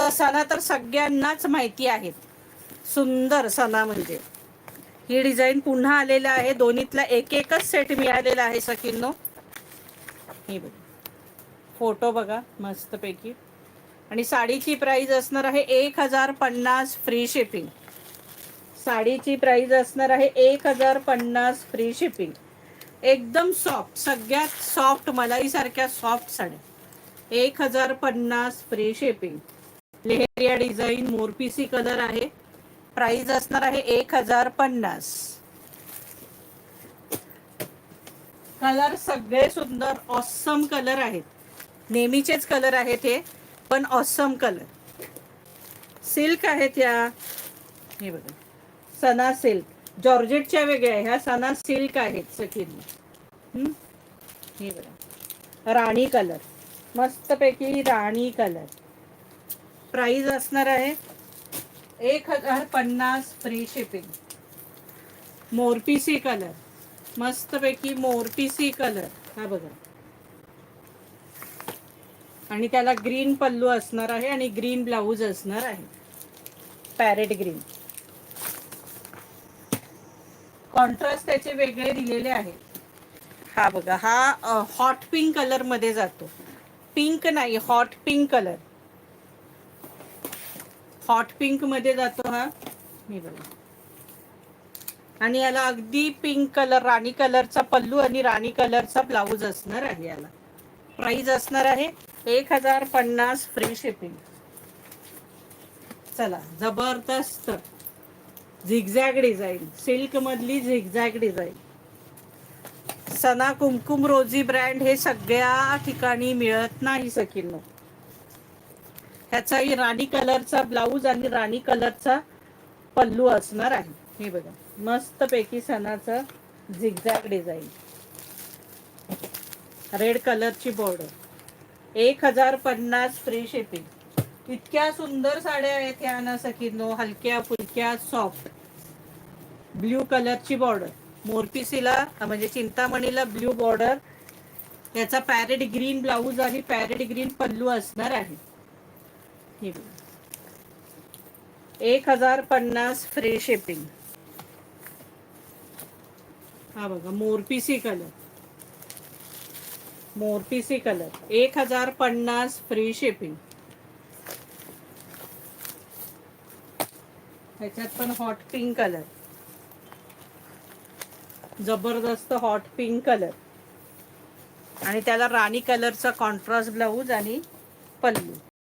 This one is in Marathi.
आता सणा तर सगळ्यांनाच माहिती आहेत. सुंदर सणा म्हणजे ही डिझाईन पुन्हा आलेला आहे. दोन्हीतला एक एकच सेट मिळालेला आहे सखींनो. हे बघा, फोटो बघा मस्तपैकी. आणि साडीची प्राइस असणार आहे 1050 फ्री शिपिंग. साडीची प्राइस असणार आहे 1050 फ्री शिपिंग. एकदम सॉफ्ट, सगळ्यात सॉफ्ट मलाई सारख्या सॉफ्ट साड्या. 1050 फ्री शिपिंग. लेहरिया डिझाईन, मोरपीसी कलर आहे. प्राइस असणार आहे 1050. कलर सगळे सुंदर ऑसम कलर आहेत. नेहमीचेच कलर आहेत हे, पण ऑसम कलर. सिल्क आहेत या. हे बघा, सना सिल्क. जॉर्जेटच्या वेगळ्या, ह्या सना सिल्क आहेत सखींनी. हे बघा, राणी कलर, मस्तपैकी राणी कलर. प्राइस असणार आहे 1050 फ्री शिपिंग. मोरपीसी कलर, मस्तपैकी मोरपीसी कलर. हा बघा, आणि त्याला ग्रीन पल्लू असणार आहे आणि ग्रीन ब्लाऊज असणार आहे. Parrot green. कॉन्ट्रास्ट त्याचे वेगळे दिलेले आहेत. हा बघा, हा हॉट पिंक कलर मध्ये जातो. पिंक नाही, hot pink colour. Hot pink मध्ये जातो हा. हे बघा, आणि याला अगदी पिंक कलर, राणी कलरचा पल्लू आणि राणी कलरचा ब्लाऊज असणार आहे. याला प्राइस असणार आहे 1050 फ्री शिपिंग. चला, जबरदस्त झिगझॅग डिझाईन, सिल्क मधली झिगझॅग डिझाईन. सना कुमकुम रोजी ब्रँड हे सगळ्या ठिकाणी मिळत नाही सखींनो. ह्याचाही राणी कलरचा ब्लाऊज आणि राणी कलरचा पल्लू असणार आहे. हे बघा, मस्तपैकी सणाचं झिगझॅग डिझाईन. रेड कलरची बॉर्डर. 1050 free shipping. इतक्या सुंदर साड्या आहेत ह्या ना सखींनो, हलक्या फुलक्या सॉफ्ट. ब्ल्यू कलरची बॉर्डर, मोरपिसीला म्हणजे चिंतामणीला ब्ल्यू बॉर्डर. याचा पॅरेट ग्रीन ब्लाऊज आणि पॅरेट ग्रीन पल्लू असणार आहे. 1050 फ्री शिपिंग. हा बघा, मोरपीसी कलर, मोरपीसी कलर. 1050 free shipping. ह्याच्यात पण हॉट पिंक कलर, जबरदस्त हॉट पिंक कलर. आणि त्याला राणी कलरचा कॉन्ट्रास्ट ब्लाऊज आणि पल्लू.